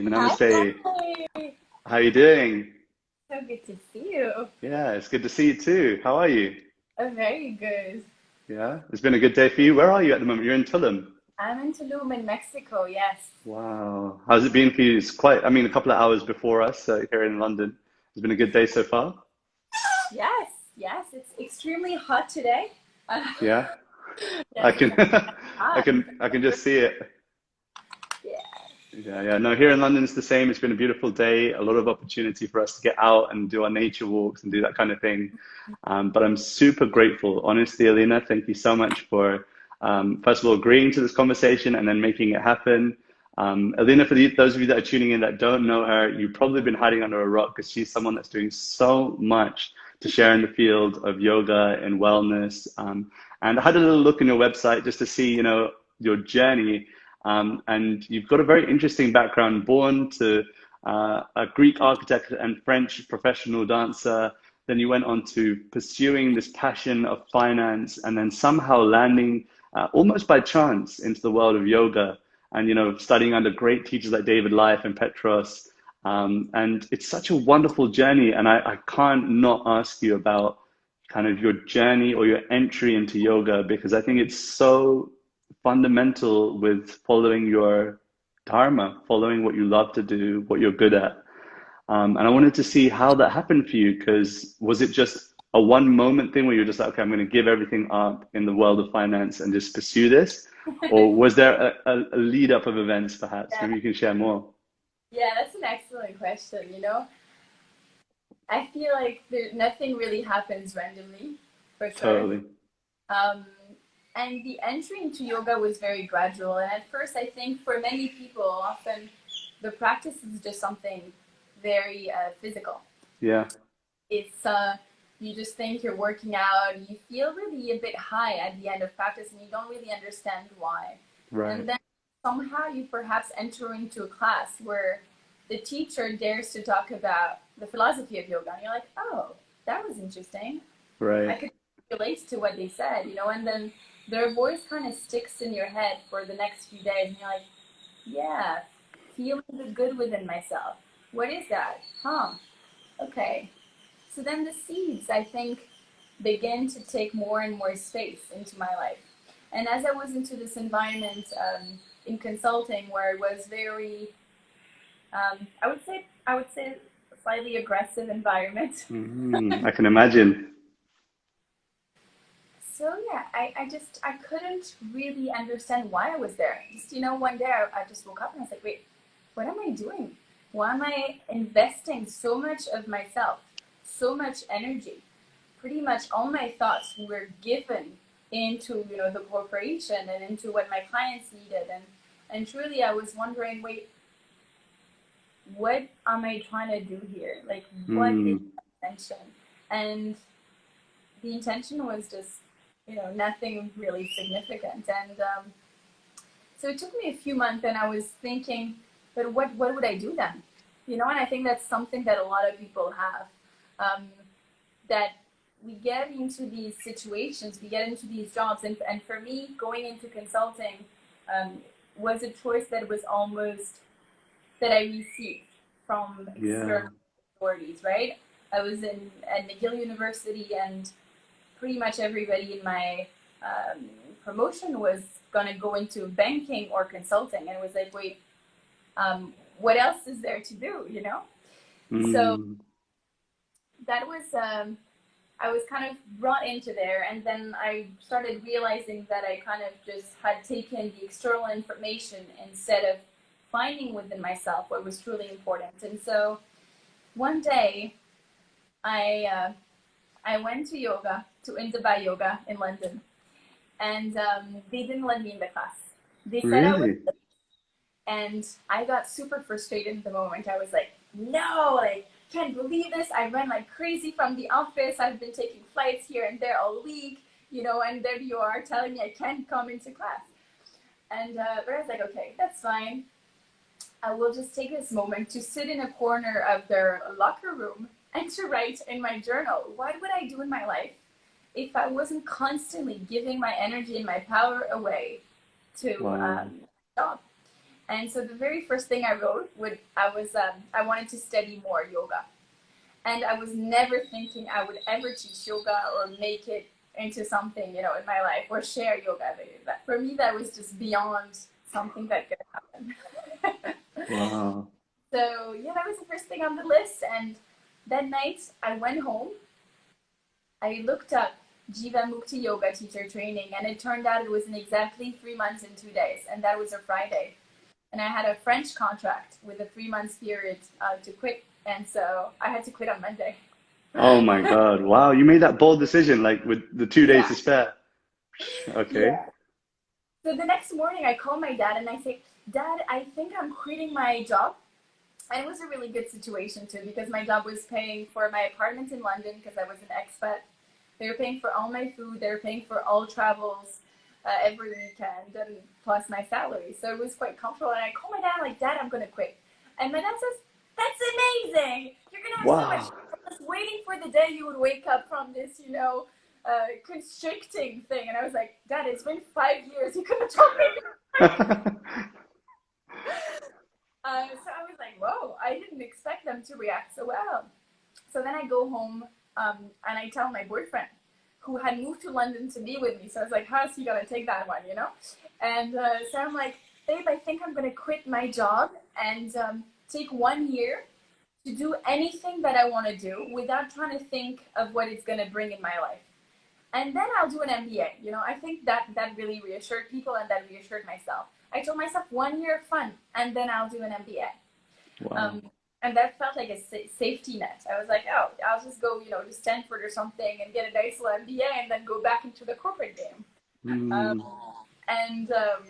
Hi, Namaste. hi. How are you doing? So good to see you. Yeah, it's good to see you too. How are you? Very good. Yeah, it's been a good day for you. Where are you at the moment? You're in Tulum. I'm in Tulum in Mexico, yes. Wow. How's it been for you? It's quite, a couple of hours before us here in London. It's been a good day so far. Yes, yes, it's extremely hot today. Uh, Yeah, I yes, can, it's hot. I can just see it. Yeah. Yeah, yeah. No, here in London it's the same. It's been a beautiful day, a lot of opportunity for us to get out and do our nature walks and do that kind of thing. But I'm super grateful. Honestly, Elina, thank you so much for, first of all, agreeing to this conversation and then making it happen. Elina, for those of you that are tuning in that don't know her, you've probably been hiding under a rock because she's someone that's doing so much to share in the field of yoga and wellness. And I had a little look on your website just to see, your journey. And you've got a very interesting background, born to a Greek architect and French professional dancer. Then you went on to pursuing this passion of finance and then somehow landing almost by chance into the world of yoga and, studying under great teachers like David Life and Petros. And it's such a wonderful journey. And I can't not ask you about kind of your journey or your entry into yoga because I think it's so fundamental with following your dharma, following what you love to do, what you're good at. And I wanted to see how that happened for you because was it just a one moment thing where you're just like, okay, I'm going to give everything up in the world of finance and just pursue this? Or was there a lead up of events perhaps? Yeah, Maybe you can share more. yeah, that's an excellent question, I feel like nothing really happens randomly, for sure. Totally. Um, and the entry into yoga was very gradual. And at first, I think for many people, often the practice is just something very physical. Yeah. It's you just think you're working out, you feel really a bit high at the end of practice, and you don't really understand why. And Right. then somehow you perhaps enter into a class where the teacher dares to talk about the philosophy of yoga, and you're like, oh, that was interesting. I Right. could relate to what they said, and then their voice kind of sticks in your head for the next few days, and you're like, yeah, feeling the good within myself. What is that? Huh? Okay. So then the seeds, I think, began to take more and more space into my life. And as I was into this environment in consulting, where it was very, I would say, slightly aggressive environment. I can imagine. So yeah, I couldn't really understand why I was there. Just one day I just woke up and I was like, wait, what am I doing? Why am I investing so much of myself, so much energy? Pretty much all my thoughts were given into the corporation and into what my clients needed, and truly I was wondering, wait, what am I trying to do here? Like, what is Mm, the intention? And the intention was just nothing really significant, and so it took me a few months, and I was thinking, but what would I do then? And I think that's something that a lot of people have. Um, that we get into these situations, we get into these jobs, and for me, going into consulting um, was a choice that was almost that I received from yeah. external authorities. Right? I was in at McGill University, and pretty much everybody in my um, promotion was going to go into banking or consulting, and it was like, wait, what else is there to do? So Mm, that was I was kind of brought into there, and then I started realizing that I kind of just had taken the external information instead of finding within myself what was truly important. And so one day I uh, I went to yoga to Indaba Yoga in London, and they didn't let me in the class. They said I was, really? and I got super frustrated at the moment. I was like, no, like, can't believe this. I ran like crazy from the office. I've been taking flights here and there all week, and there you are telling me I can't come into class. And but I was like, okay, that's fine. I will just take this moment to sit in a corner of their locker room and to write in my journal, what would I do in my life if I wasn't constantly giving my energy and my power away to Wow. job? And so the very first thing I wrote I wanted to study more yoga. And I was never thinking I would ever teach yoga or make it into something, in my life or share yoga. That, for me, that was just beyond something that could happen. Wow. So yeah, that was the first thing on the list. And that night I went home. I looked up Jiva Mukti yoga teacher training, and it turned out it was in exactly 3 months and 2 days, and that was a Friday. And I had a French contract with a 3 month period to quit, and so I had to quit on Monday. Oh my God. Wow. You made that bold decision, like with the 2 days to Yeah, spare. Okay. yeah. So the next morning, I call my dad and I say, Dad, I think I'm quitting my job. And it was a really good situation too, because my job was paying for my apartment in London because I was an expat. They were paying for all my food. They were paying for all travels every weekend, and plus my salary. So it was quite comfortable. And I call my dad, like, Dad, I'm going to quit. And my dad says, That's amazing. You're going to have so much Wow. fun. I was waiting for the day you would wake up from this, constricting thing. And I was like, Dad, it's been 5 years. You could have told me. So I was like, whoa, I didn't expect them to react so well. So then I go home and I tell my boyfriend, who had moved to London to be with me. So I was like, how's he going to take that one? And so I'm like, babe, I think I'm going to quit my job and take 1 year to do anything that I want to do without trying to think of what it's going to bring in my life. And then I'll do an MBA. I think that really reassured people and that reassured myself. I told myself 1 year of fun and then I'll do an MBA. Wow. Um, and that felt like a safety net. I was like, oh, I'll just go, to Stanford or something and get a nice little MBA and then go back into the corporate game. Um, Mm, and um,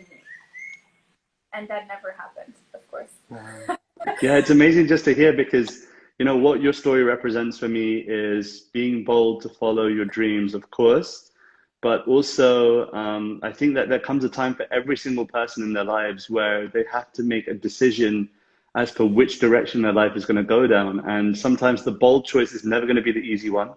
and that never happened, of course. wow. Yeah, it's amazing just to hear because, what your story represents for me is being bold to follow your dreams, of course, but also I think that there comes a time for every single person in their lives where they have to make a decision as to which direction their life is going to go down. And sometimes the bold choice is never going to be the easy one.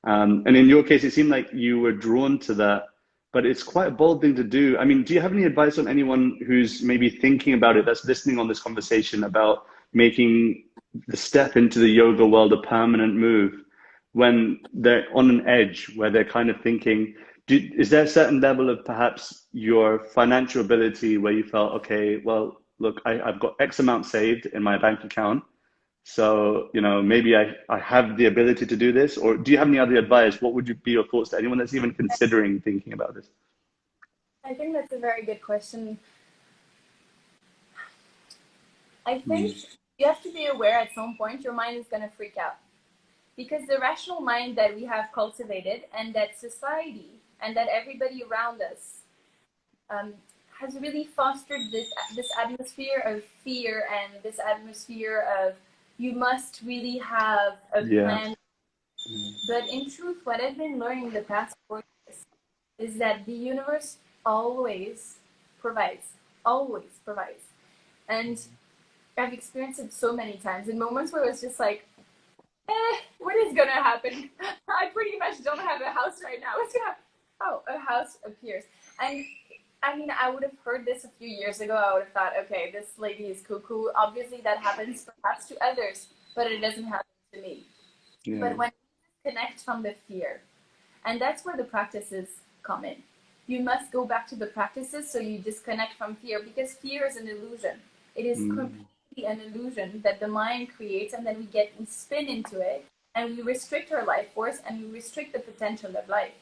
And in your case, it seemed like you were drawn to that, but it's quite a bold thing to do. I mean, do you have any advice on anyone who's maybe thinking about it, that's listening on this conversation about making the step into the yoga world a permanent move when they're on an edge where they're kind of thinking, is there a certain level of perhaps your financial ability where you felt, okay, well, look, I've got X amount saved in my bank account. So, maybe I have the ability to do this, or do you have any other advice? What would be your thoughts to anyone that's even considering thinking about this? I think that's a very good question. I think Mm, you have to be aware at some point your mind is going to freak out. Because the rational mind that we have cultivated and that society and that everybody around us um, has really fostered this atmosphere of fear and this atmosphere of you must really have a yeah. plan. Mm, But in truth, what I've been learning the past 4 years is that the universe always provides, always provides. And I've experienced it so many times in moments where it's just like, what is gonna happen? I pretty much don't have a house right now. What's gonna happen? Oh, a house appears. And I mean, I would have heard this a few years ago. I would have thought, okay, this lady is cuckoo. Obviously, that happens perhaps to others, but it doesn't happen to me. yeah. But when you connect from the fear, and that's where the practices come in. You must go back to the practices so you disconnect from fear because fear is an illusion. It is Mm, completely an illusion that the mind creates, and then we spin into it and we restrict our life force and we restrict the potential of life.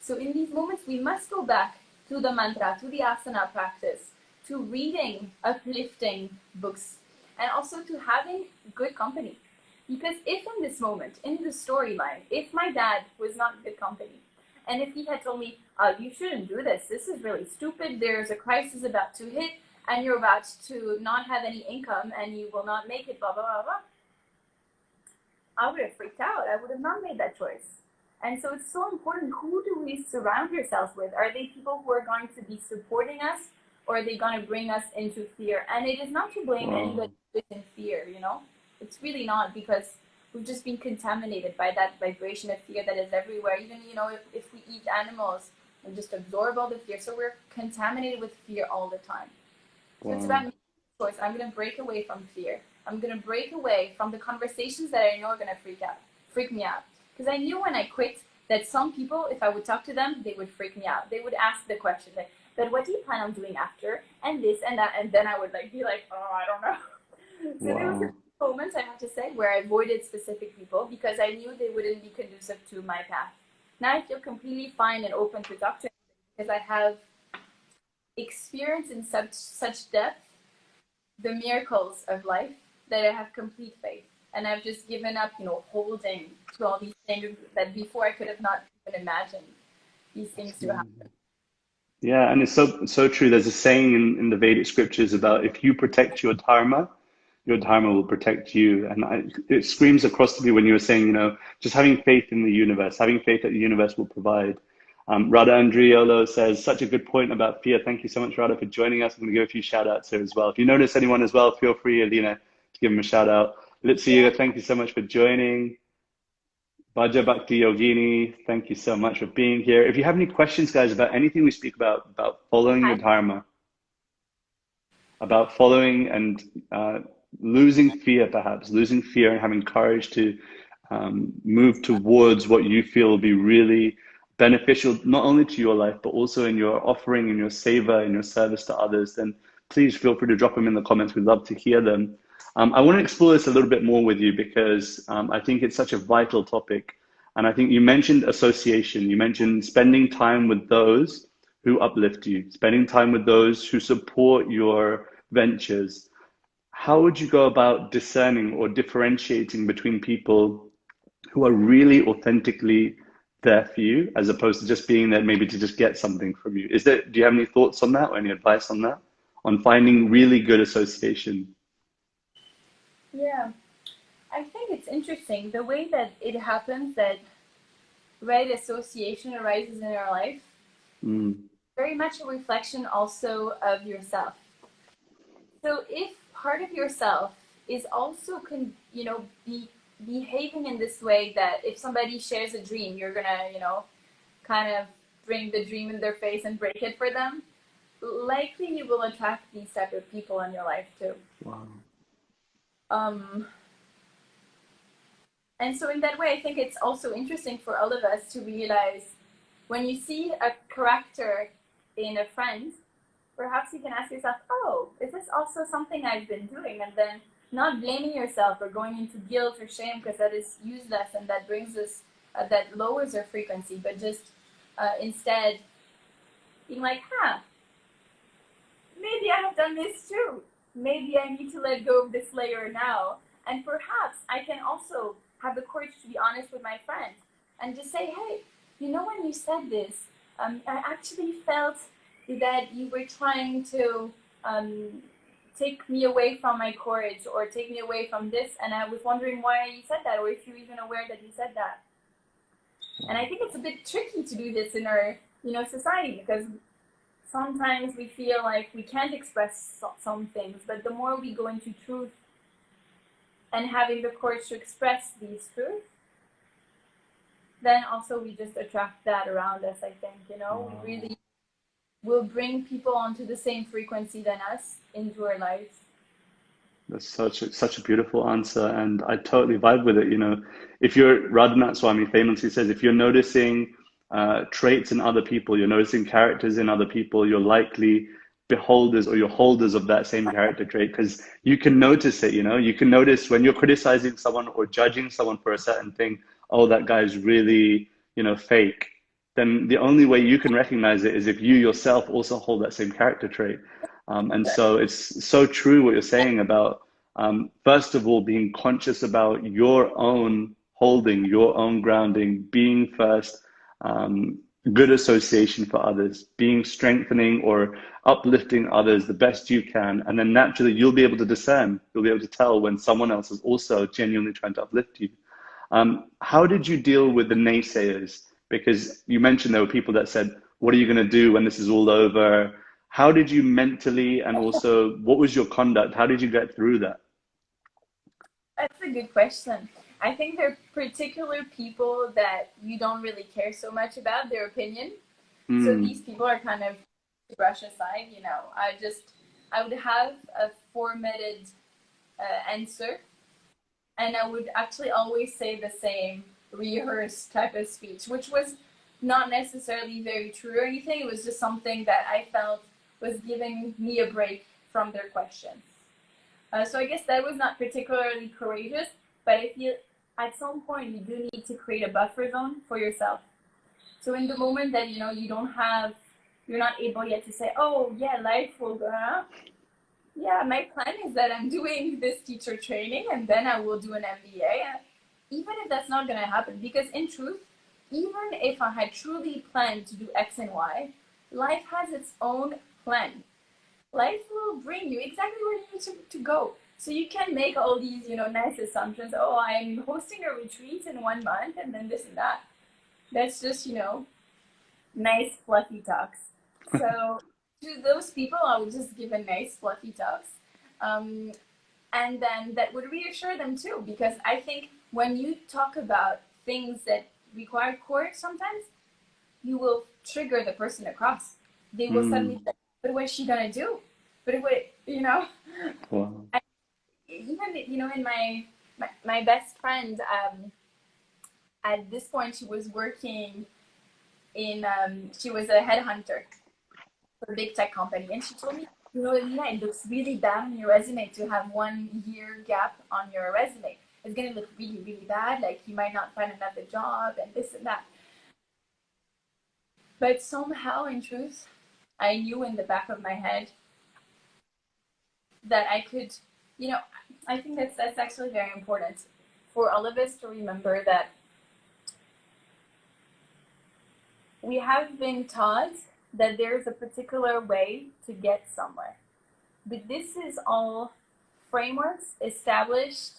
So in these moments, we must go back to the mantra, to the asana practice, to reading uplifting books, and also to having good company. Because if in this moment, in the storyline, if my dad was not good company, and if he had told me, you shouldn't do this is really stupid, there's a crisis about to hit, and you're about to not have any income, and you will not make it, blah, blah, blah, blah, I would have freaked out. I would have not made that choice. And so it's so important, who do we surround ourselves with? Are they people who are going to be supporting us, or are they going to bring us into fear? And it is not to blame anybody wow. who's in fear. It's really not, because we've just been contaminated by that vibration of fear that is everywhere. Even, if we eat animals, we just absorb all the fear. So we're contaminated with fear all the time. So it's about Wow. choice. I'm going to break away from fear. I'm going to break away from the conversations that I know are going to freak me out. Because I knew when I quit that some people, if I would talk to them, they would freak me out. They would ask the question, like, but what do you plan on doing after? And this and that. And then I would be like, oh, I don't know. So there was Wow. a moment, I have to say, where I avoided specific people because I knew they wouldn't be conducive to my path. Now I feel completely fine and open to talk to them because I have experience in such depth the miracles of life that I have complete faith. And I've just given up, holding to all these things that before I could have not even imagined these things to happen. Yeah, and it's so true. There's a saying in the Vedic scriptures about if you protect your dharma will protect you. And it screams across to me when you were saying, just having faith in the universe, having faith that the universe will provide. Radha Andriolo says, such a good point about fear. Thank you so much, Radha, for joining us. I'm going to give a few shout outs here as well. If you notice anyone as well, feel free, Elina, to give them a shout out. Yeah. Litsia, thank you so much for joining. Bhaja Bhakti Yogini, thank you so much for being here. If you have any questions, guys, about anything we speak about following your Hi. dharma, about following and losing fear, perhaps losing fear and having courage to move towards what you feel will be really beneficial, not only to your life, but also in your offering, in your seva, in your service to others, then please feel free to drop them in the comments. We'd love to hear them. I want to explore this a little bit more with you because I think it's such a vital topic. And I think you mentioned association. You mentioned spending time with those who uplift you, spending time with those who support your ventures. How would you go about discerning or differentiating between people who are really authentically there for you as opposed to just being there maybe to just get something from you? Do you have any thoughts on that or any advice on that? On finding really good association? Yeah. I think it's interesting the way that it happens that right association arises in our life, Mm. very much a reflection also of yourself. So if part of yourself is also behaving in this way that if somebody shares a dream, you're gonna kind of bring the dream in their face and break it for them, likely you will attract these type of people in your life too. Wow. Um, and so in that way, I think it's also interesting for all of us to realize when you see a character in a friend, perhaps you can ask yourself, oh, is this also something I've been doing? And then not blaming yourself or going into guilt or shame because that is useless and that brings us, that lowers our frequency, but just instead being like, maybe I have done this too. Maybe I need to let go of this layer now. And perhaps I can also have the courage to be honest with my friend and just say, hey, when you said this, I actually felt that you were trying to take me away from my courage or take me away from this. And I was wondering why you said that or if you're even aware that you said that. And I think it's a bit tricky to do this in our, society because sometimes we feel like we can't express some things, but the more we go into truth and having the courage to express these truths, then also we just attract that around us, I think, we really will bring people onto the same frequency than us into our lives. That's such a beautiful answer, and I totally vibe with it. If you're Radhanath Swami famously says, if you're noticing traits in other people, you're noticing characters in other people, you're likely beholders or you're holders of that same character trait because you can notice it. You can notice when you're criticizing someone or judging someone for a certain thing. Oh, that guy's really fake. Then the only way you can recognize it is if you yourself also hold that same character trait. And so it's so true what you're saying about, first of all, being conscious about your own holding, your own grounding, being first, good association for others, being strengthening or uplifting others the best you can. And then naturally, you'll be able to discern, you'll be able to tell when someone else is also genuinely trying to uplift you. How did you deal with the naysayers? Because you mentioned there were people that said, what are you going to do when this is all over? How did you mentally and also what was your conduct? How did you get through that? That's a good question. I think there are particular people that you don't really care so much about their opinion. So these Mm, people are kind of to brush aside, I would have a formatted answer, and I would actually always say the same rehearsed type of speech, which was not necessarily very true or anything. It was just something that I felt was giving me a break from their questions. So I guess that was not particularly courageous, but I feel at some point you do need to create a buffer zone for yourself. So in the moment that you don't have, you're not able yet to say, oh yeah, life will go. Yeah, my plan is that I'm doing this teacher training and then I will do an MBA. Even if that's not going to happen, because in truth, even if I had truly planned to do X and Y, life has its own plan. Life will bring you exactly where you need to go. So you can make all these, nice assumptions. Oh, I'm hosting a retreat in 1 month and then this and that. That's just, nice fluffy talks. So to those people, I would just give a nice fluffy talks. Um, and then that would reassure them too, because I think when you talk about things that require courage sometimes, you will trigger the person across. They will suddenly Mm. say, but what's she gonna do? But what, Wow. I, even, in my best friend, at this point, she was working she was a headhunter for a big tech company. And she told me, Elina, it looks really bad on your resume to have 1 year gap on your resume. It's going to look really, really bad. Like you might not find another job and this and that. But somehow, in truth, I knew in the back of my head that I could, you know, I think that's actually very important for all of us to remember that we have been taught that there's a particular way to get somewhere. But this is all frameworks established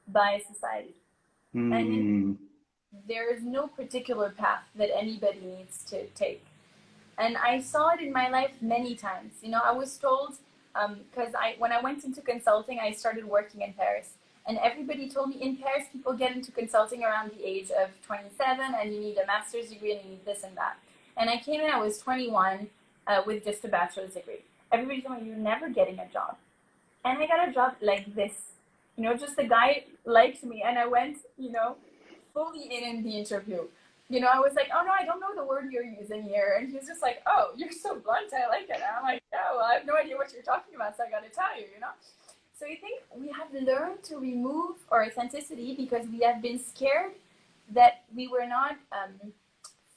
by society. And Mm. there is no particular path that anybody needs to take. And I saw it in my life many times. I was told, because when I went into consulting, I started working in Paris. And everybody told me in Paris, people get into consulting around the age of 27, and you need a master's degree, and you need this and that. And I came in, I was 21 with just a bachelor's degree. Everybody told me, you're never getting a job. And I got a job like this. Just the guy liked me, and I went, fully in the interview. I was like, oh no, I don't know the word you're using here. And he's just like, oh, you're so blunt, I like it. And I'm like, yeah, well, I have no idea what you're talking about, so I gotta tell you. So I think we have learned to remove our authenticity because we have been scared that we were not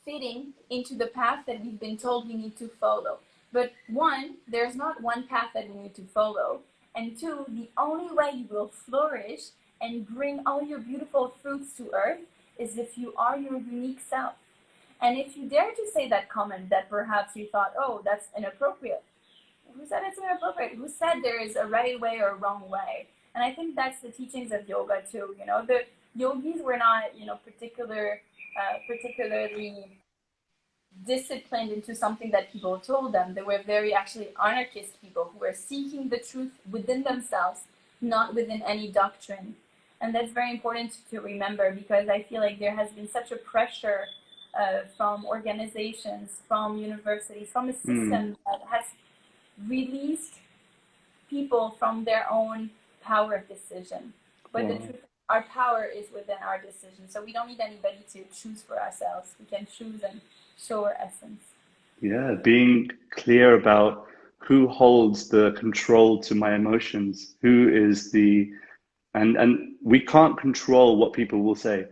fitting into the path that we've been told we need to follow. But one, there's not one path that we need to follow. And two, the only way you will flourish and bring all your beautiful fruits to earth is if you are your unique self. And if you dare to say that comment that perhaps you thought, oh, that's inappropriate, who said it's inappropriate? Who said there is a right way or a wrong way? And I think that's the teachings of yoga too. The yogis were not, particularly disciplined into something that people told them. They were very actually anarchist people who were seeking the truth within themselves, not within any doctrine. And that's very important to remember because I feel like there has been such a pressure from organizations, from universities, from a Mm. system that has released people from their own power of decision. But the Wow. truth, our power is within our decision. So we don't need anybody to choose for ourselves. We can choose and show our essence. Yeah, being clear about who holds the control to my emotions, who is the and we can't control what people will say.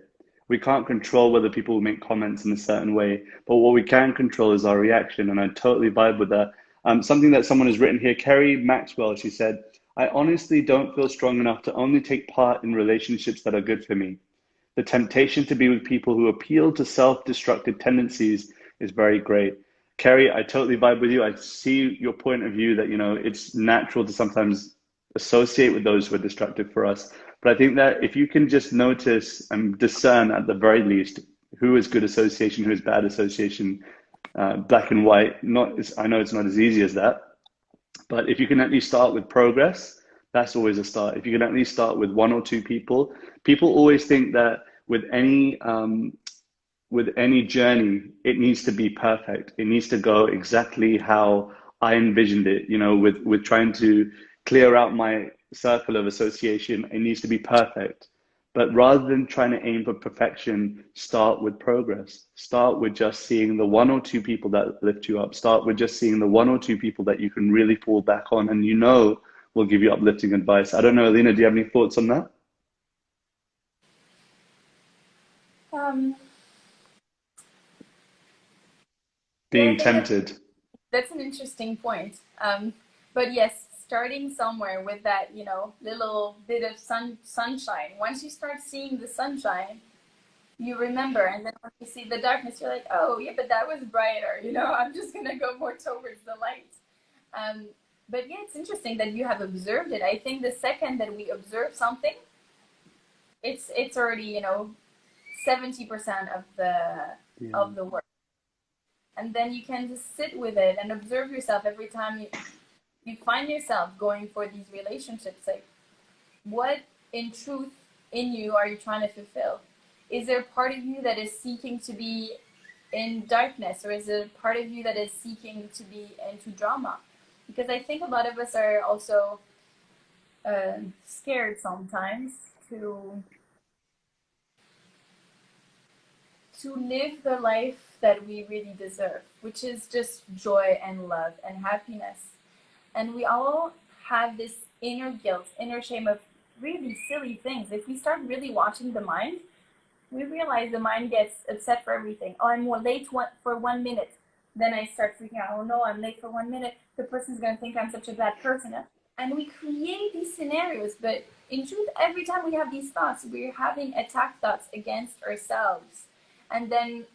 We can't control whether people will make comments in a certain way, but what we can control is our reaction, and I totally vibe with that. Something that someone has written here, Kerry Maxwell, she said, I honestly don't feel strong enough to only take part in relationships that are good for me. The temptation to be with people who appeal to self-destructive tendencies is very great. Kerry, I totally vibe with you. I see your point of view that, it's natural to sometimes associate with those who are destructive for us. But I think that if you can just notice and discern at the very least who is good association, who is bad association, black and white, not, I know it's not as easy as that, but if you can at least start with progress, that's always a start. If you can at least start with one or two people, people always think that with any journey, it needs to be perfect. It needs to go exactly how I envisioned it. With trying to clear out my circle of association. It needs to be perfect. But rather than trying to aim for perfection, start with progress. Start with just seeing the one or two people that lift you up. Start with just seeing the one or two people that you can really fall back on and you know will give you uplifting advice. I don't know, Elina, do you have any thoughts on that? Um, yeah, I Being think tempted. that's an interesting point. But yes, starting somewhere with that, little bit of sunshine. Once you start seeing the sunshine, you remember, and then when you see the darkness, you're like, oh yeah, but that was brighter. I'm just gonna go more towards the light. Um, but yeah, it's interesting that you have observed it. I think the second that we observe something, it's already 70% Yeah. of the work, and then you can just sit with it and observe yourself every time you find yourself going for these relationships. Like, what in truth in you are you trying to fulfill? Is there a part of you that is seeking to be in darkness, or is it a part of you that is seeking to be into drama? Because I think a lot of us are also scared sometimes to to live the life that we really deserve, which is just joy and love and happiness. And we all have this inner guilt, inner shame of really silly things. If we start really watching the mind, we realize the mind gets upset for everything. Oh, I'm late for 1 minute. Then I start freaking out. Oh no, I'm late for 1 minute. The person's going to think I'm such a bad person. And we create these scenarios. But in truth, every time we have these thoughts, we're having attack thoughts against ourselves. And then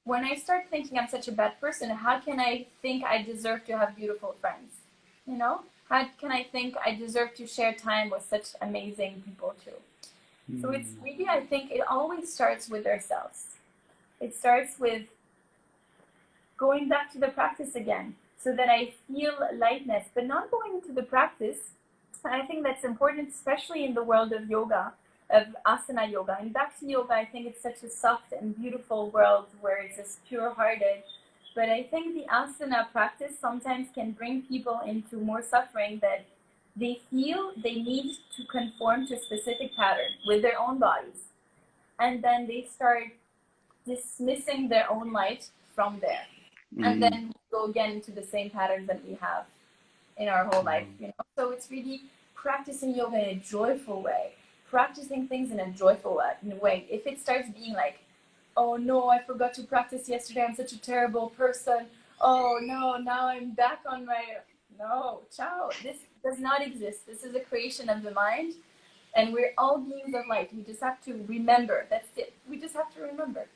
when I start thinking I'm such a bad person, how can I think I deserve to have beautiful friends? You know? How can I think I deserve to share time with such amazing people too? So it's Mm. really, I think it always starts with ourselves. It starts with going back to the practice again so that I feel lightness, but not going into the practice. And I think that's important, especially in the world of yoga, of asana yoga. In bhakti yoga, I think it's such a soft and beautiful world where it's just pure hearted. But I think the asana practice sometimes can bring people into more suffering that they feel they need to conform to a specific pattern with their own bodies. And then they start dismissing their own light from there. And Mm. then we go again into the same patterns that we have in our whole life. So it's really practicing yoga in a joyful way, practicing things in a joyful way. If it starts being like, oh no, I forgot to practice yesterday, I'm such a terrible person. Oh no, now I'm back on my. No, ciao. This does not exist. This is a creation of the mind, and we're all beings of light. We just have to remember. That's it. We just have to remember.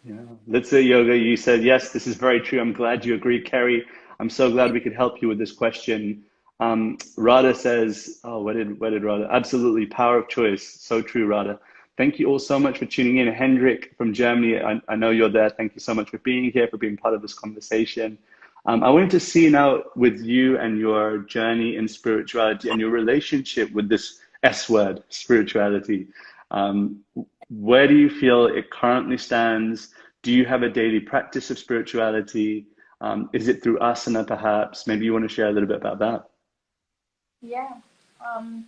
Yeah, let's say yoga. You said yes. This is very true. I'm glad you agree, Kerry. I'm so glad we could help you with this question. Radha says, "Oh, where did Radha? Absolutely, power of choice. So true, Radha. Thank you all so much for tuning in. Hendrik from Germany, I know you're there. Thank you so much for being here, for being part of this conversation. I wanted to see now with you and your journey in spirituality and your relationship with this S word, spirituality. Um, where do you feel it currently stands? Do you have a daily practice of spirituality? Is it through asana, perhaps? Maybe you want to share a little bit about that. Yeah. Um,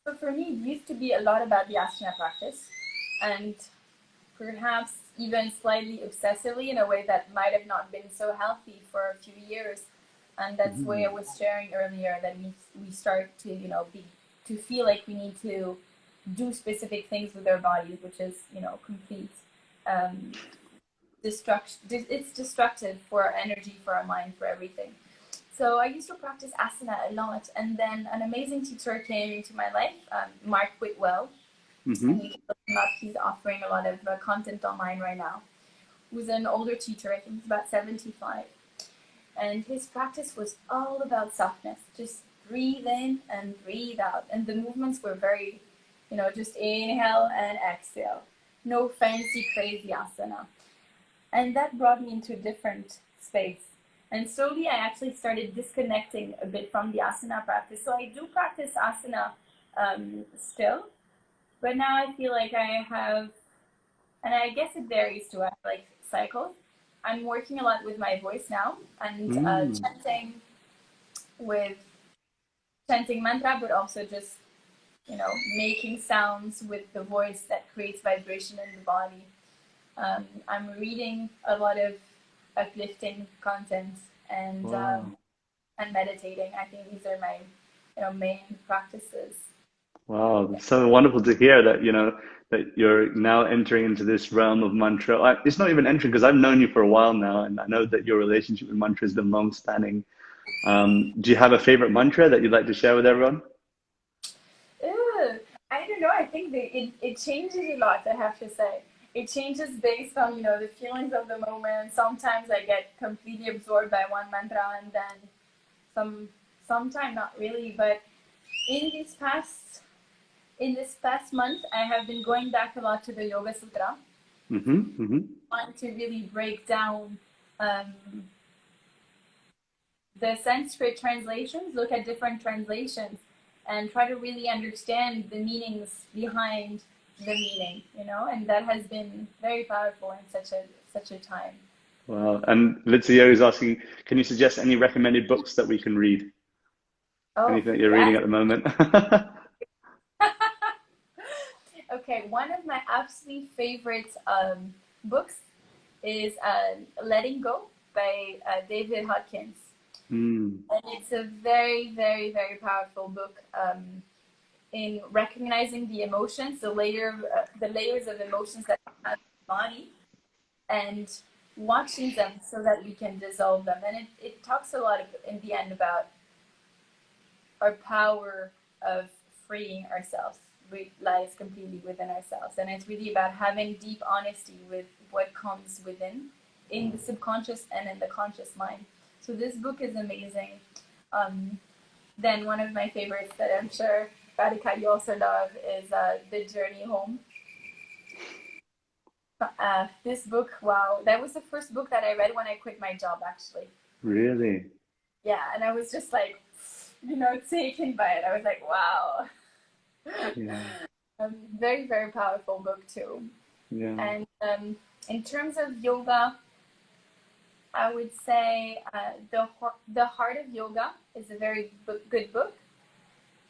so for me, it used to be a lot about the asana practice, and perhaps even slightly obsessively in a way that might have not been so healthy for a few years. And that's why I Mhm. was sharing earlier that we start to be to feel like we need to do specific things with our bodies, which is complete um, destruction. It's destructive for our energy, for our mind, for everything. So I used to practice asana a lot, and then an amazing teacher came into my life, Mark Whitwell, and Mhm. you can look him up. He's offering a lot of content online right now. Who's an older teacher, I think he's about 75, and his practice was all about softness. Just breathe in and breathe out, and the movements were very, just inhale and exhale. No fancy crazy asana. And that brought me into a different space. And slowly I actually started disconnecting a bit from the asana practice. So I do practice asana still, but now I feel like I have, and I guess it varies too. I have like cycles. I'm working a lot with my voice now and Mm. chanting with chanting mantra, but also just, making sounds with the voice that creates vibration in the body. I'm reading a lot of uplifting content and Wow. and meditating. I think these are my, main practices. Wow, it's so wonderful to hear that, that you're now entering into this realm of mantra. It's not even entering because I've known you for a while now, and I know that your relationship with mantra has been long-standing. Do you have a favorite mantra that you'd like to share with everyone? Ugh, I don't know. I think it changes a lot, I have to say. It changes based on, the feelings of the moment. Sometimes I get completely absorbed by one mantra and then sometimes not really. But in this past month, I have been going back a lot to the Yoga Sutra, Mm-hmm. trying to really break down um, the Sanskrit translations, look at different translations, and try to really understand the meanings behind the meaning, and that has been very powerful in such a time. Wow. And Litsia is asking, can you suggest any recommended books that we can read? Oh, Anything that you're reading yes. at the moment? Okay, one of my absolute favorite books is Letting Go by David Hawkins. Mm. And it's a very, very, very powerful book in recognizing the emotions, the layers of emotions that we have in the body, and watching them so that we can dissolve them. And it talks a lot in the end about our power of freeing ourselves. Lies completely within ourselves. And it's really about having deep honesty with what comes within, in the subconscious and in the conscious mind. So this book is amazing. Um, then one of my favorites that I'm sure Radhika you also love is The Journey Home. This book, wow, that was the first book that I read when I quit my job, actually. Really? Yeah, and I was just like, taken by it. I was like, wow. Yeah. Very, very powerful book too. Yeah. And in terms of yoga, I would say the Heart of Yoga is a very good book.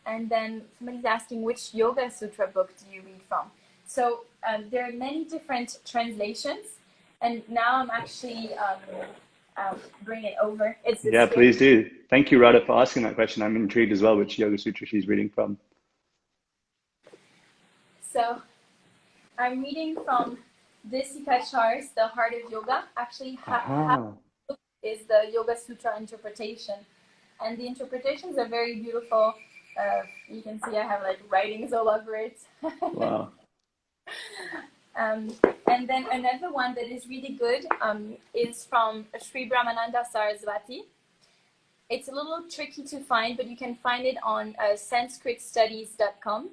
And then somebody's asking, which Yoga Sutra book do you read from? So there are many different translations, and now I'm actually bring it over. It's the Yeah, script. please do. Thank you, Radha, for asking that question. I'm intrigued as well which Yoga Sutra she's reading from. So I'm reading from Desika Char's The Heart of Yoga. Actually, half Aha. is the Yoga Sutra interpretation, and the interpretations are very beautiful. You can see I have like writings all over it. Wow. Um, and then another one that is really good is from Sri Brahmananda Saraswati. It's a little tricky to find, but you can find it on sanskritstudies.com.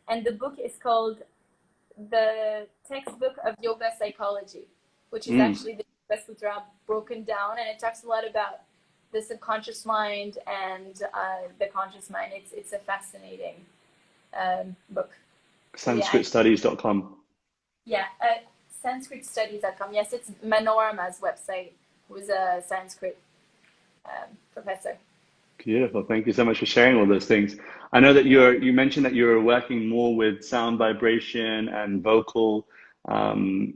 And the book is called The Textbook of Yoga Psychology, which is Mm. actually the Yoga Sutra broken down. And it talks a lot about the subconscious mind and the conscious mind. It's a fascinating book. So yeah, Sanskritstudies.com. yeah, sanskritstudies.com. Yes, it's Manorama's website, who's a Sanskrit professor. Beautiful. Thank you so much for sharing all those things. I know that you mentioned that you're working more with sound vibration and vocal um,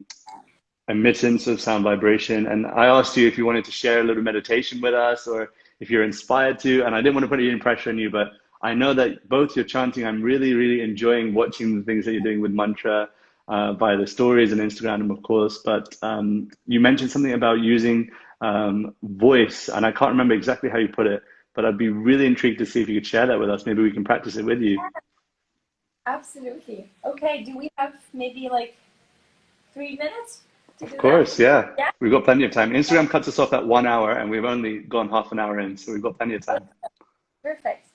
emittance of sound vibration. And I asked you if you wanted to share a little meditation with us or if you're inspired to. And I didn't want to put any pressure on you, but I know that both your chanting, I'm really, really enjoying watching the things that you're doing with mantra via the stories and Instagram, of course. But you mentioned something about using voice, and I can't remember exactly how you put it, but I'd be really intrigued to see if you could share that with us. Maybe we can practice it with you. Absolutely. Okay, do we have maybe like 3 minutes to Of do that? course, yeah. Yeah. We've got plenty of time. Instagram cuts us off at 1 hour, and we've only gone half an hour in, so we've got plenty of time. Perfect.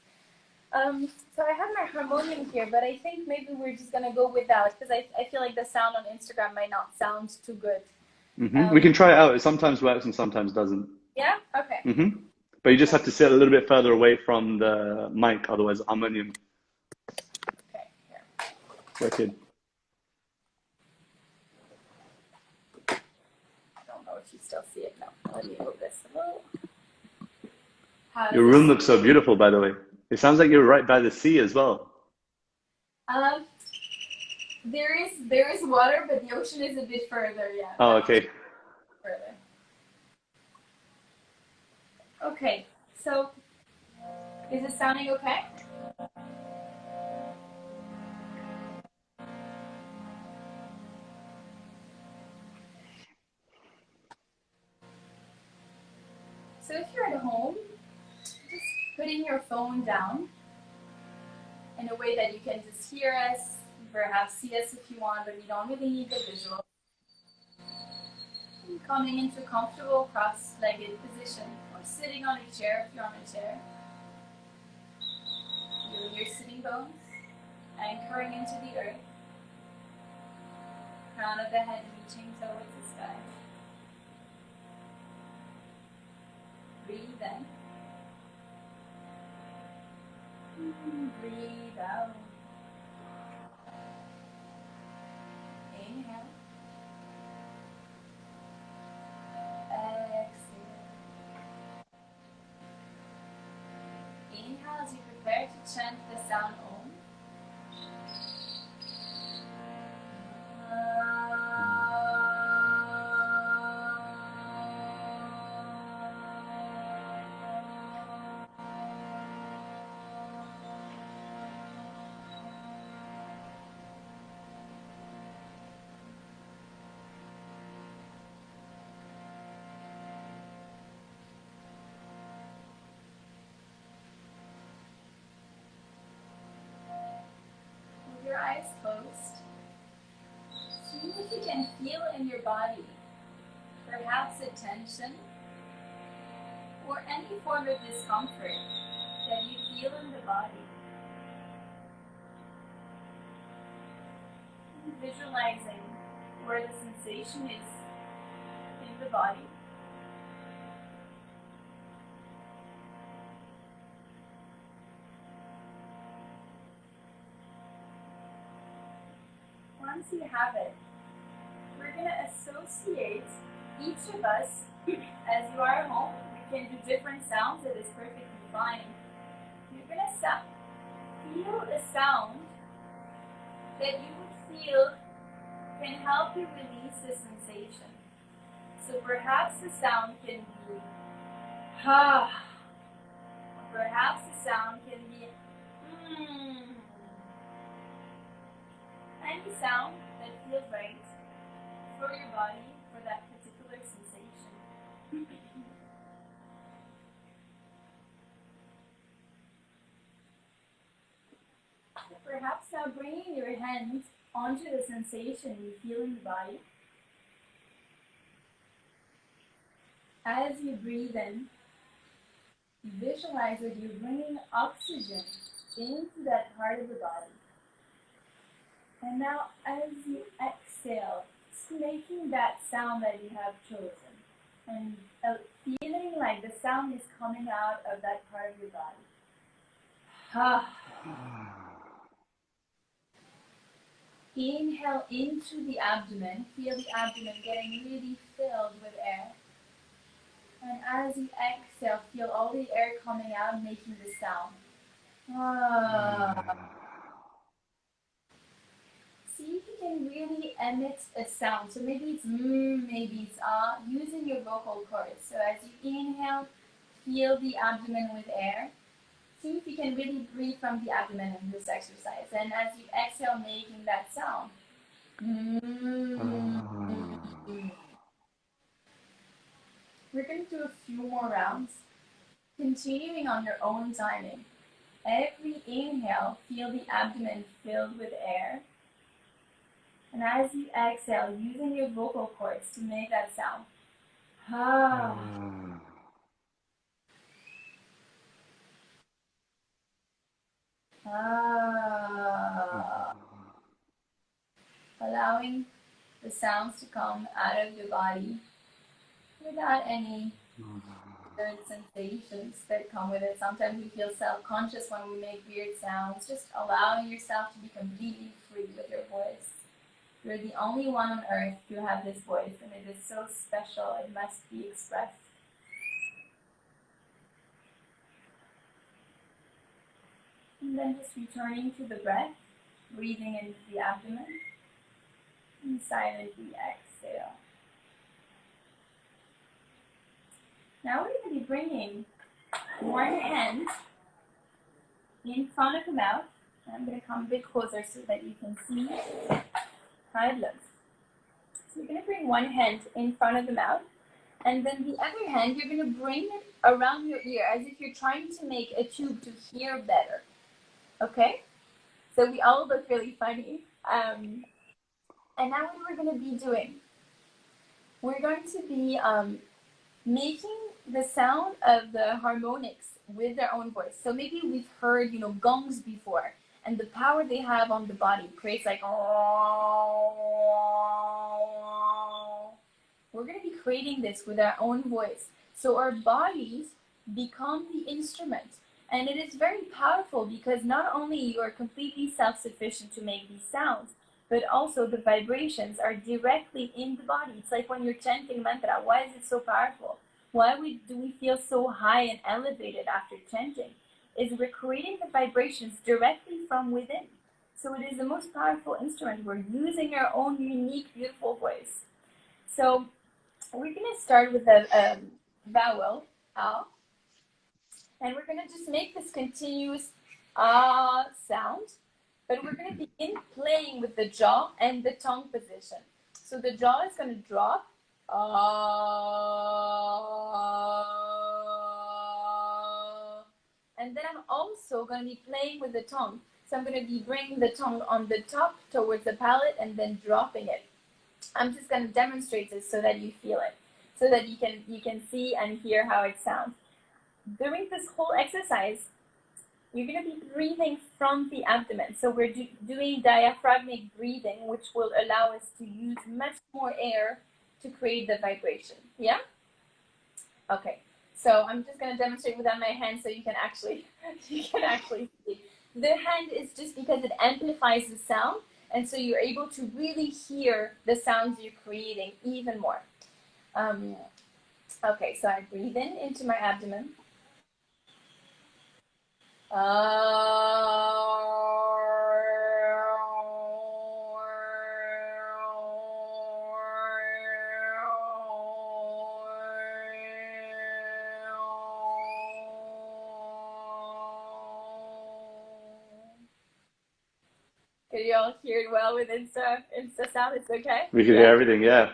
So I have my harmonium here, but I think maybe we're just gonna go without because I feel like the sound on Instagram might not sound too good. We Um, can try it out. It sometimes works and sometimes doesn't. yeah. Okay. But you just have Perfect. to sit a little bit further away from the mic, otherwise the harmonium Okay. Here. wicked. I don't know if you still see it now. Let me move this a little. How does Your room this? looks so beautiful, by the way. It sounds like you're right by the sea as well. Um, there is water, but the ocean is a bit further. Yeah, Oh, that ocean okay. is further. Okay, so is it sounding okay? So if you're at home, just putting your phone down in a way that you can just hear us, perhaps see us if you want, but you don't really need the visual. And coming into a comfortable cross-legged position, or sitting on a chair if you're on a chair. Feeling your sitting bones, anchoring into the earth, crown of the head reaching towards the sky. Breathe in. Breathe out. Inhale. Exhale. Inhale as you prepare to chant the sound Om. With your eyes closed, see if you can feel in your body, perhaps a tension or any form of discomfort that you feel in the body. And visualizing where the sensation is in the body. Once you have it, we're going to associate each of us, as you are at home, you can do different sounds, it is perfectly fine. You're going to feel a sound that you would feel can help you release the sensation. So perhaps the sound can be ha, or perhaps the sound can be any sound that feels right for your body for that particular sensation. Perhaps now bringing your hands onto the sensation you feel in the body. As you breathe in, visualize that you're bringing oxygen into that part of the body. And now as you exhale, it's making that sound that you have chosen. And feeling like the sound is coming out of that part of your body. Ha. Inhale into the abdomen. Feel the abdomen getting really filled with air. And as you exhale, feel all the air coming out, making the sound. Ah. See if you can really emit a sound. So maybe it's maybe it's using your vocal cords. So as you inhale, feel the abdomen with air. See if you can really breathe from the abdomen in this exercise. And as you exhale, making that sound. We're going to do a few more rounds, continuing on your own timing. Every inhale, feel the abdomen filled with air. And as you exhale, using your vocal cords to make that sound. Ah. Ah. Allowing the sounds to come out of your body without any weird sensations that come with it. Sometimes we feel self-conscious when we make weird sounds. Just allowing yourself to be completely free with your voice. You're the only one on earth who have this voice, and it is so special. It must be expressed. And then just returning to the breath, breathing into the abdomen, and silently exhale. Now we're going to be bringing one hand in front of the mouth. And I'm going to come a bit closer so that you can see how it looks. So you're going to bring one hand in front of the mouth, and then the other hand, you're going to bring it around your ear as if you're trying to make a tube to hear better. Okay? So we all look really funny. And now what we're going to be doing, we're going to be making the sound of the harmonics with their own voice. So maybe we've heard, gongs before, and the power they have on the body creates like, we're going to be creating this with our own voice. So our bodies become the instrument. And it is very powerful because not only you are completely self-sufficient to make these sounds, but also the vibrations are directly in the body. It's like when you're chanting mantra. Why is it so powerful? Why do we feel so high and elevated after chanting? Is we're creating the vibrations directly from within. So it is the most powerful instrument. We're using our own unique, beautiful voice. So we're going to start with a vowel, A, and we're going to just make this continuous sound, but we're going to begin playing with the jaw and the tongue position. So the jaw is going to drop, and then I'm also going to be playing with the tongue. So I'm going to be bringing the tongue on the top towards the palate and then dropping it. I'm just going to demonstrate this so that you feel it, so that you can see and hear how it sounds. During this whole exercise, you're going to be breathing from the abdomen. So we're doing diaphragmatic breathing, which will allow us to use much more air to create the vibration. Yeah? Okay. So I'm just going to demonstrate without my hand so you can actually see. The hand is just because it amplifies the sound, and so you're able to really hear the sounds you're creating even more. Okay, so I breathe in into my abdomen. Can you all hear it well with Insta sound? It's okay? We can hear everything, yeah.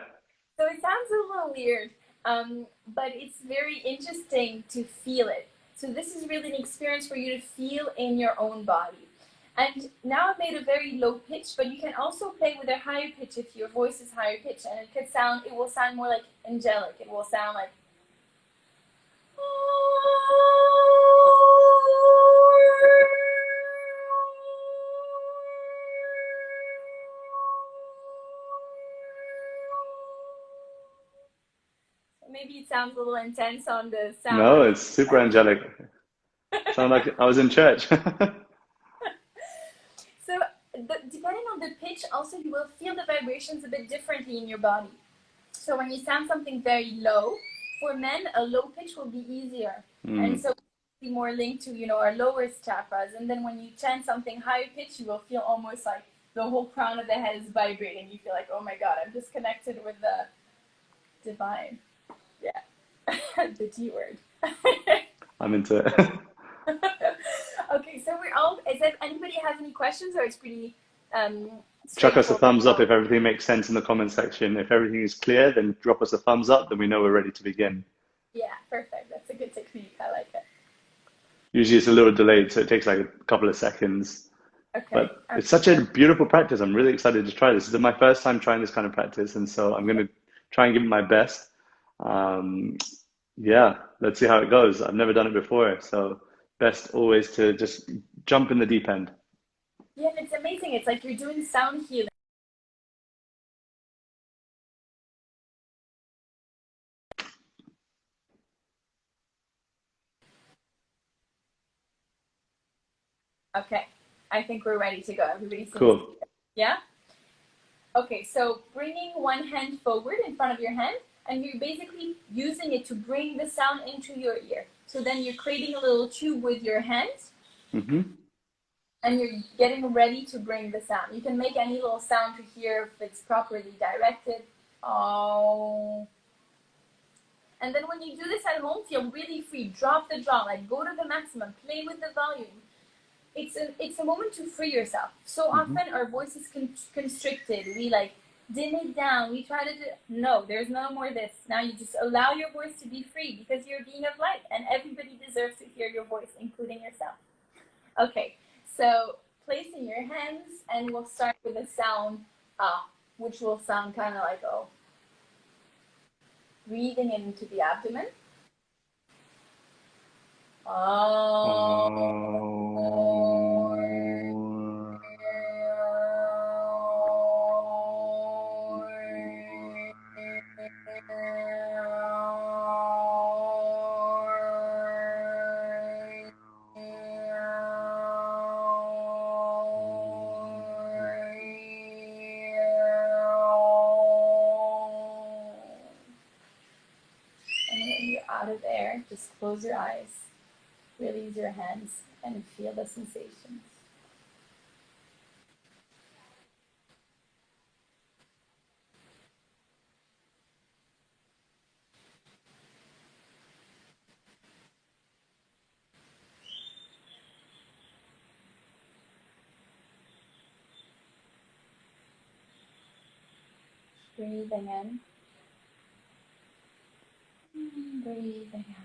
So it sounds a little weird, but it's very interesting to feel it. So this is really an experience for you to feel in your own body. And now I've made a very low pitch, but you can also play with a higher pitch if your voice is higher pitch, and it will sound more like angelic. It will sound like maybe it sounds a little intense on the sound. No, it's super angelic. Sound like I was in church. So depending on the pitch, also you will feel the vibrations a bit differently in your body. So when you sound something very low, for men, a low pitch will be easier. And so be more linked to, our lowest chakras. And then when you chant something higher pitch, you will feel almost like the whole crown of the head is vibrating. You feel like, oh my God, I'm just connected with the divine. Yeah, the G word. I'm into it. Okay, so is that anybody has any questions, or it's pretty Chuck us a thumbs up if everything makes sense in the comment section. If everything is clear, then drop us a thumbs up, then we know we're ready to begin. Yeah, perfect. That's a good technique. I like it. Usually it's a little delayed, so it takes like a couple of seconds. Okay. But it's such a beautiful practice. I'm really excited to try this. This is my first time trying this kind of practice, and so I'm going to try and give it my best. Yeah, let's see how it goes. I've never done it before, so best always to just jump in the deep end. Yeah, and it's amazing. It's like you're doing sound healing. Okay, I think we're ready to go. Everybody seems Cool. to be. Yeah? Okay, so bringing one hand forward in front of your hand, and you're basically using it to bring the sound into your ear. So then you're creating a little tube with your hands. Mm-hmm. and you're getting ready to bring the sound. You can make any little sound to hear if it's properly directed. Oh. And then when you do this at home, feel really free. Drop the jaw, like go to the maximum, play with the volume. It's a moment to free yourself. So often our voice is constricted. We like dim it down. We try to do, no, there's no more this. Now you just allow your voice to be free because you're a being of light and everybody deserves to hear your voice, including yourself. Okay, so placing your hands, and we'll start with the sound ah, which will sound kind of like oh. Breathing into the abdomen. Out of air, just close your eyes, release your hands, and feel the sensations. Breathing in, breathing out.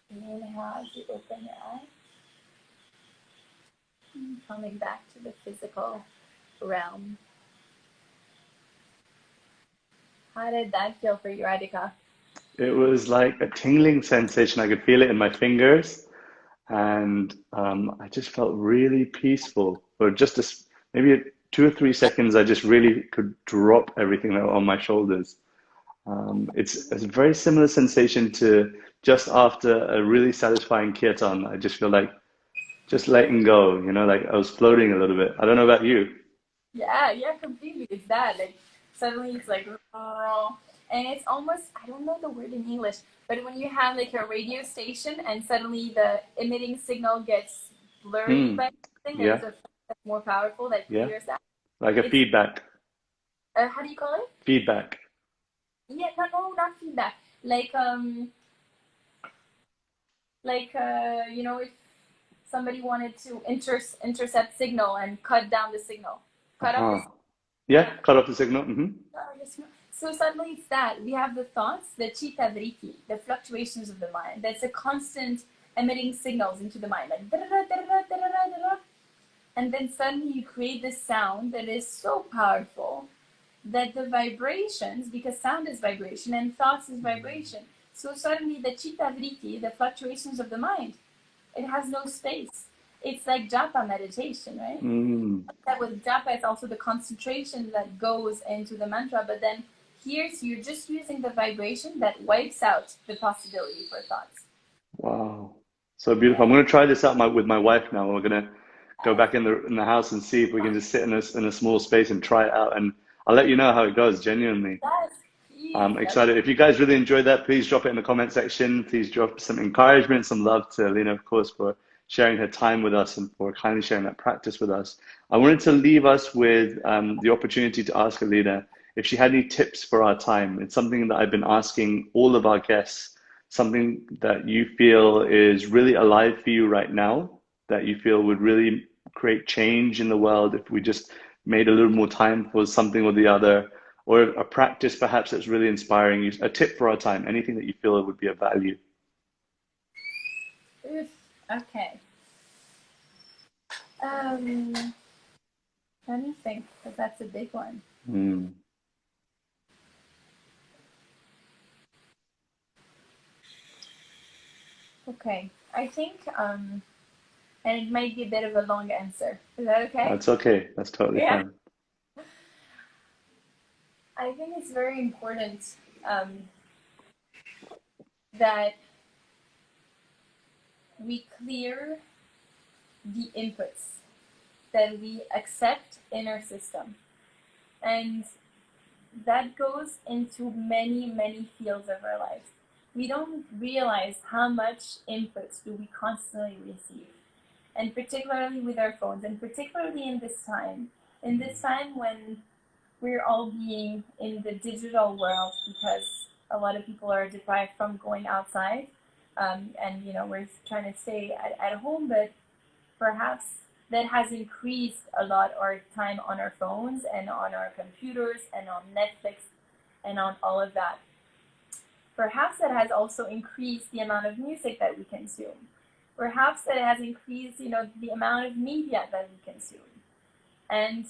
Inhale as you open your eyes. Coming back to the physical realm. How did that feel for you, Radhika? It was like a tingling sensation. I could feel it in my fingers, and I just felt really peaceful. For just maybe 2 or 3 seconds, I just really could drop everything that were on my shoulders. It's a very similar sensation to just after a really satisfying kirtan. I just feel like just letting go, like I was floating a little bit. I don't know about you. Yeah, completely. It's that. Like suddenly it's like, and it's almost, I don't know the word in English, but when you have like a radio station and suddenly the emitting signal gets blurry Mm, by something, there's yeah, a that's more powerful that yeah. clears that. Like a It's feedback. how do you call it? Feedback. Yeah, no, not feedback. Like if somebody wanted to intercept signal and cut down the signal, cut off the Uh-huh. Yeah, cut off the signal. So suddenly it's that. We have the thoughts, the chitta vritti, the fluctuations of the mind. That's a constant emitting signals into the mind, like da-da-da, da-da-da, da-da-da, da-da. And then suddenly you create this sound that is so powerful that the vibrations, because sound is vibration and thoughts is vibration. So suddenly the chitta vritti, the fluctuations of the mind, it has no space. It's like japa meditation, right? Mm. That with japa, it's also the concentration that goes into the mantra, but then here's you're just using the vibration that wipes out the possibility for thoughts. Wow. So beautiful. Yeah. I'm going to try this out with my wife now. We're going to go back in the house and see if we can just sit in a small space and try it out. And I'll let you know how it goes, genuinely. Yes, please. I'm excited. If you guys really enjoyed that, please drop it in the comment section. Please drop some encouragement, some love to Elina, of course, for sharing her time with us and for kindly sharing that practice with us. I wanted to leave us with the opportunity to ask Elina if she had any tips for our time. It's something that I've been asking all of our guests, something that you feel is really alive for you right now, that you feel would really create change in the world if we just made a little more time for something or the other, or a practice perhaps that's really inspiring you, a tip for our time, anything that you feel would be of value. Oof. Okay. Um, Let me think, because that's a big one. Mm. Okay. I think, and it might be a bit of a long answer. Is that okay? That's okay. That's totally Yeah. fine. I think it's very important that we clear the inputs that we accept in our system. And that goes into many, many fields of our lives. we don't realize how much input do we constantly receive, and particularly with our phones, and particularly in this time when we're all being in the digital world, because a lot of people are deprived from going outside, and we're trying to stay at home, but perhaps that has increased a lot our time on our phones and on our computers and on Netflix and on all of that. Perhaps that has also increased the amount of music that we consume. Perhaps that has increased, the amount of media that we consume. And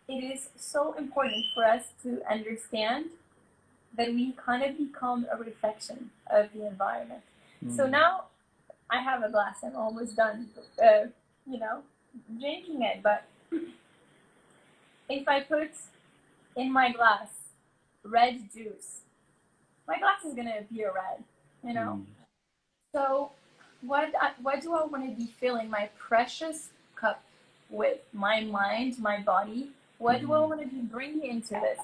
it is so important for us to understand that we kind of become a reflection of the environment. So now I have a glass. I'm almost done, drinking it. But if I put in my glass red juice, my glass is gonna appear red. So what do I want to be filling my precious cup with? My mind, my body. What do I want to be bringing into this?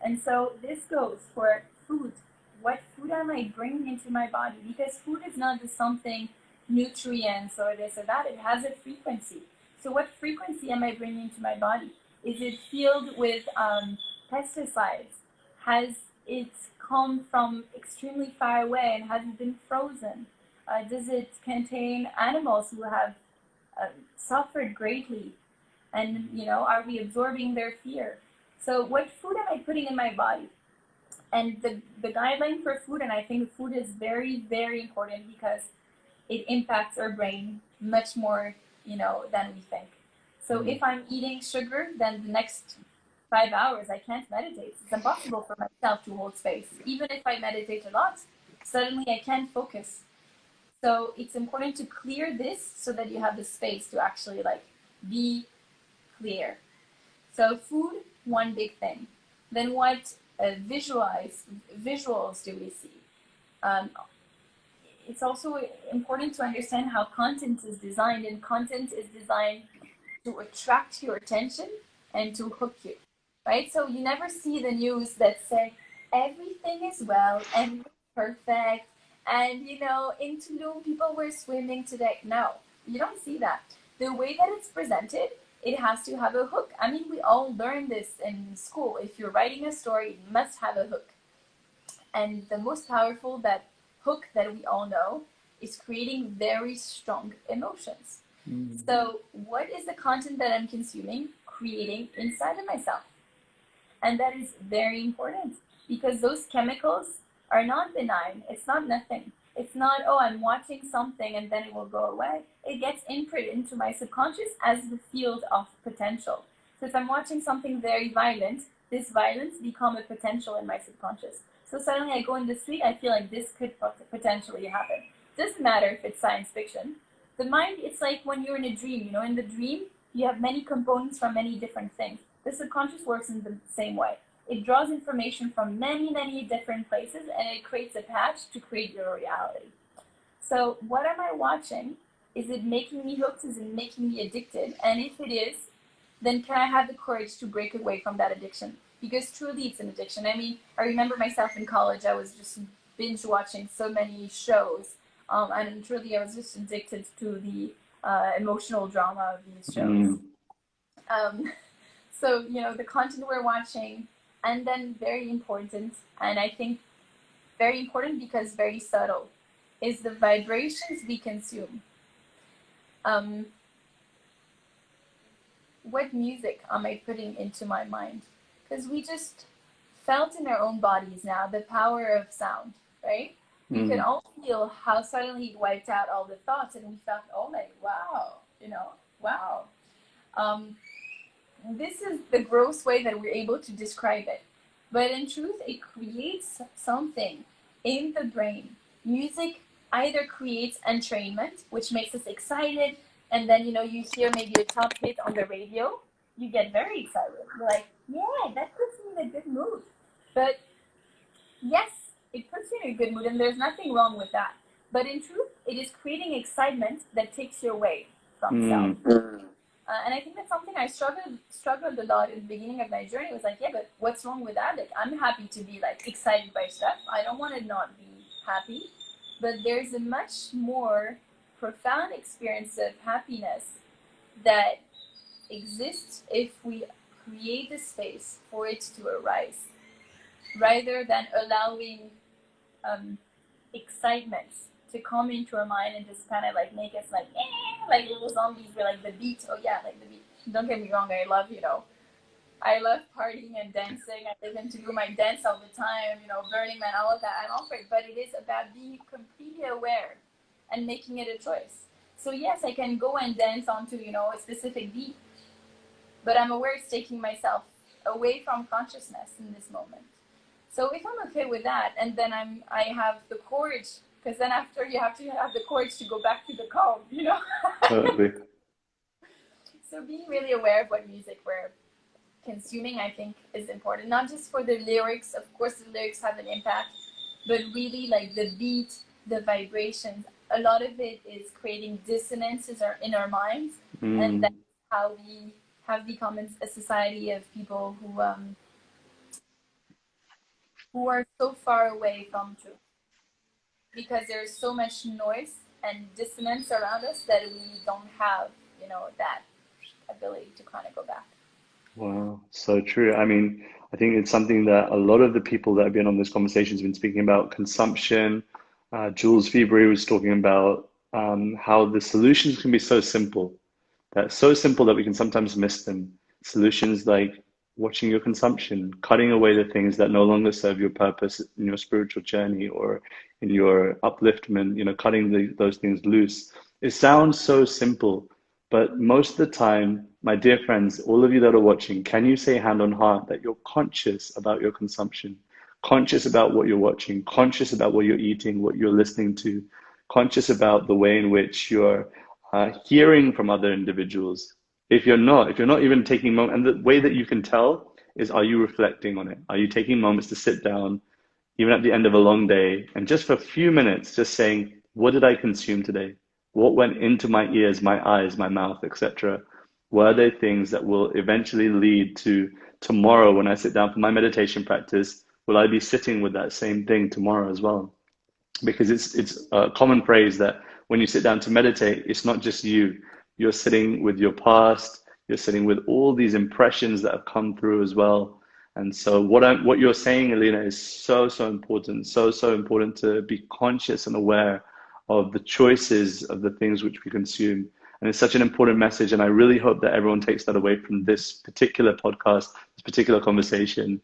And so this goes for food. What food am I bringing into my body? Because food is not just something, nutrients or this or that. It has a frequency. So what frequency am I bringing into my body? Is it filled with pesticides? Has it come from extremely far away, and has it been frozen? Does it contain animals who have suffered greatly? And, are we absorbing their fear? So what food am I putting in my body? And the guideline for food, and I think food is very, very important because it impacts our brain much more, than we think. So if I'm eating sugar, then the next 5 hours I can't meditate. It's impossible for myself to hold space. Even if I meditate a lot, suddenly I can't focus. So it's important to clear this so that you have the space to actually be clear. So food, one big thing. Then what visuals do we see? It's also important to understand how content is designed, and content is designed to attract your attention and to hook you, right? So you never see the news that say everything is well, everything's perfect, and in Tulum people were swimming today. No, you don't see that. The way that it's presented, it has to have a hook. I mean, we all learn this in school. If you're writing a story, it must have a hook. And the most powerful hook that we all know is creating very strong emotions. So what is the content that I'm consuming, creating inside of myself? And that is very important, because those chemicals are not benign. It's not nothing. It's not, oh, I'm watching something and then it will go away. It gets imprinted into my subconscious as the field of potential. So if I'm watching something very violent, this violence becomes a potential in my subconscious. So suddenly I go in the street, I feel like this could potentially happen. Doesn't matter if it's science fiction. The mind, it's like when you're in a dream. In the dream, you have many components from many different things. The subconscious works in the same way. It draws information from many, many different places, and it creates a patch to create your reality. So what am I watching? Is it making me hooked? Is it making me addicted? And if it is, then can I have the courage to break away from that addiction? Because truly it's an addiction. I mean, I remember myself in college, I was just binge watching so many shows. And truly I was just addicted to the emotional drama of these shows. So, the content we're watching, and then very important, and I think very important because very subtle, is the vibrations we consume. What music am I putting into my mind? Because we just felt in our own bodies now the power of sound, right? We could all feel how suddenly it wiped out all the thoughts, and we felt, oh, wow, wow. This is the gross way that we're able to describe it. But in truth, it creates something in the brain. Music either creates entrainment, which makes us excited, and then, you hear maybe a top hit on the radio, you get very excited. You're like, yeah, that puts me in a good mood. But yes, it puts you in a good mood, and there's nothing wrong with that. But in truth, it is creating excitement that takes you away from self. And I think that's something I struggled a lot in the beginning of my journey. It was like, yeah, but what's wrong with that? Like, I'm happy to be like excited by stuff. I don't want to not be happy. But there's a much more profound experience of happiness that exists if we create the space for it to arise, rather than allowing excitements to come into our mind and just kind of like make us like little zombies where like the beat, oh yeah, like the beat. Don't get me wrong, I love, I love partying and dancing. I live in to do my dance all the time, Burning Man, all of that. I'm all for it, but it is about being completely aware and making it a choice. So yes, I can go and dance onto, a specific beat, but I'm aware it's taking myself away from consciousness in this moment. So if I'm okay with that, and then I have the courage, because then after you have to have the courage to go back to the calm. Totally. So being really aware of what music we're consuming, I think, is important. Not just for the lyrics, of course the lyrics have an impact, but really like the beat, the vibrations. A lot of it is creating dissonances in our minds, and that's how we have become a society of people who are so far away from truth, because there's so much noise and dissonance around us that we don't have, that ability to kind of go back. Wow, so true. I mean, I think it's something that a lot of the people that have been on this conversation have been speaking about consumption. Jules February was talking about how the solutions can be so simple. That's so simple that we can sometimes miss them. Solutions like watching your consumption, cutting away the things that no longer serve your purpose in your spiritual journey or in your upliftment, cutting those things loose. It sounds so simple, but most of the time, my dear friends, all of you that are watching, can you say hand on heart that you're conscious about your consumption, conscious about what you're watching, conscious about what you're eating, what you're listening to, conscious about the way in which you're hearing from other individuals? If you're not even taking moments, and the way that you can tell is, are you reflecting on it? Are you taking moments to sit down, even at the end of a long day, and just for a few minutes, just saying, what did I consume today? What went into my ears, my eyes, my mouth, etc.? Were they things that will eventually lead to tomorrow when I sit down for my meditation practice? Will I be sitting with that same thing tomorrow as well? Because it's a common phrase that when you sit down to meditate, it's not just you. You're sitting with your past, you're sitting with all these impressions that have come through as well. And so what you're saying, Elina, is so important, so important to be conscious and aware of the choices of the things which we consume. And it's such an important message. And I really hope that everyone takes that away from this particular podcast, this particular conversation.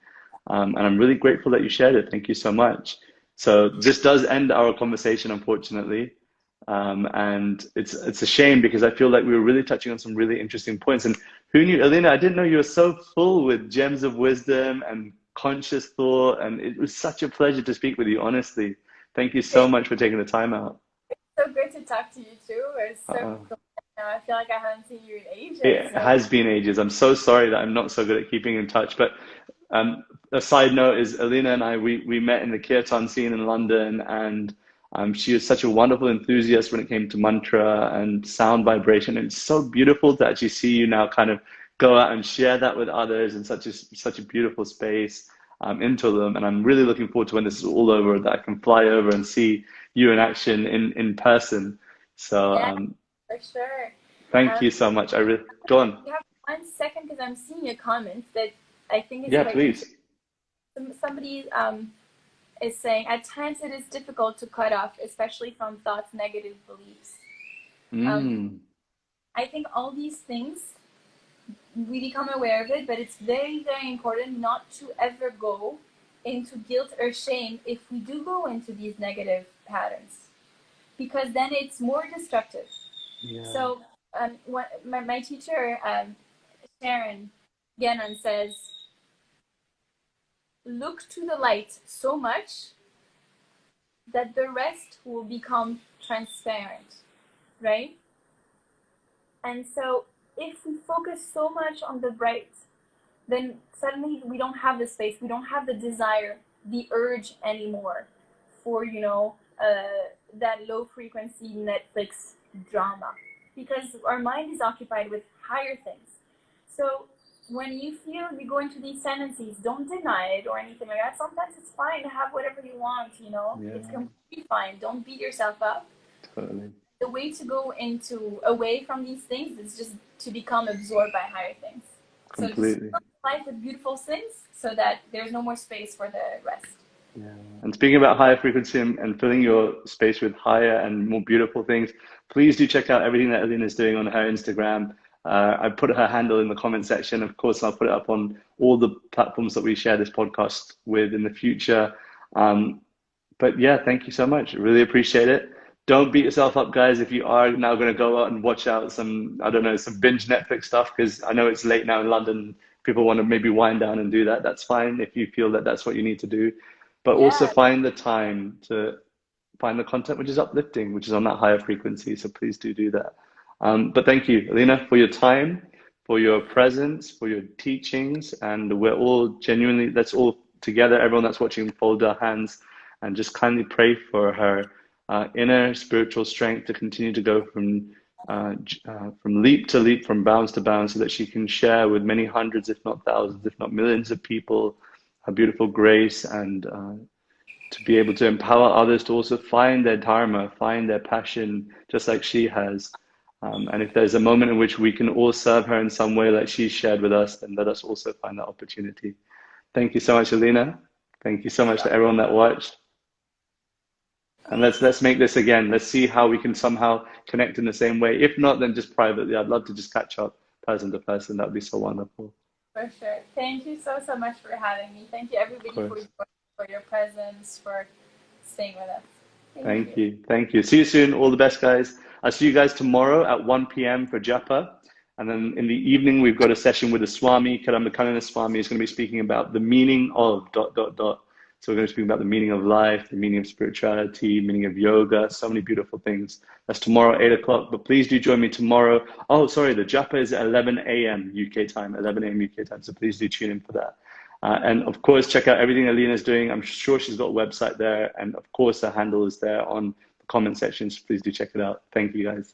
And I'm really grateful that you shared it. Thank you so much. So this does end our conversation, unfortunately. And it's a shame because I feel like we were really touching on some really interesting points. And who knew, Elina, I didn't know you were so full with gems of wisdom and conscious thought. And it was such a pleasure to speak with you, honestly. Thank you so much for taking the time out. So good to talk to you too. It's so Uh, cool. I feel like I haven't seen you in ages. it So has been ages. I'm so sorry that I'm not so good at keeping in touch. But a side note is Elina and we met in the kirtan scene in London, and she was such a wonderful enthusiast when it came to mantra and sound vibration. And it's so beautiful to actually see you now kind of go out and share that with others in such a beautiful space into them. And I'm really looking forward to when this is all over, that I can fly over and see you in action in person. So yeah, for sure. thank Um, you so much. I really go on. you have 1 second because I'm seeing a comment that I think is Yeah, quite interesting. please. Somebody is saying, at times it is difficult to cut off, especially from thoughts, negative beliefs. Um, Mm, I think all these things, we become aware of it, but it's very, very important not to ever go into guilt or shame if we do go into these negative patterns, because then it's more destructive. yeah. So my teacher, Sharon Gannon, says, look to the light so much that the rest will become transparent, right? And so if we focus so much on the bright, then suddenly we don't have the space, we don't have the desire, the urge anymore for, that low frequency Netflix drama. because our mind is occupied with higher things. So when you feel you go into these tendencies, don't deny it or anything like that. Sometimes it's fine to have whatever you want, you know? Yeah, It's completely fine. Don't beat yourself up. totally. The way to go into away from these things is just to become absorbed by higher things. So just Completely. fill life with beautiful things so that there's no more space for the rest. Yeah. And speaking about higher frequency and filling your space with higher and more beautiful things, please do check out everything that Elina is doing on her Instagram. I put her handle in the comment section. Of course, I'll put it up on all the platforms that we share this podcast with in the future. Um, but yeah, thank you so much. Really appreciate it. Don't beat yourself up, guys, if you are now going to go out and watch out some, I don't know, some binge Netflix stuff, because I know it's late now in London. People want to maybe wind down and do that. That's fine if you feel that that's what you need to do. But also Yeah, find the time to find the content which is uplifting, which is on that higher frequency. So please do that. But thank you, Elina, for your time, for your presence, for your teachings. And we're all genuinely, let's all together, everyone that's watching, fold our hands and just kindly pray for her inner spiritual strength to continue to go from leap to leap, from bounds to bounds, so that she can share with many hundreds, if not thousands, if not millions of people, her beautiful grace, and to be able to empower others to also find their dharma, find their passion, just like she has. And if there's a moment in which we can all serve her in some way, like she shared with us, then let us also find that opportunity. Thank you so much, Elina. Thank you so much to everyone that watched. And let's make this again. Let's see how we can somehow connect in the same way. If not, then just privately. I'd love to just catch up person to person. That'd be so wonderful. for sure. Thank you so much for having me. Thank you Of everybody course. for your presence, for staying with us. Thank Thank you. you. Thank you. See you soon. All the best, guys. I'll see you guys tomorrow at 1 p.m. for Japa. And then in the evening, we've got a session with the Swami, Kadambakanana Swami. Is going to be speaking about the meaning of ... So we're going to speak about the meaning of life, the meaning of spirituality, meaning of yoga, so many beautiful things. That's tomorrow, 8 o'clock. But please do join me tomorrow. Oh, sorry, the Japa is at 11 a.m. UK time, 11 a.m. UK time. So please do tune in for that. And of course, check out everything Alina's doing. I'm sure she's got a website there. And of course, her handle is there on the comment section. So please do check it out. Thank you, guys.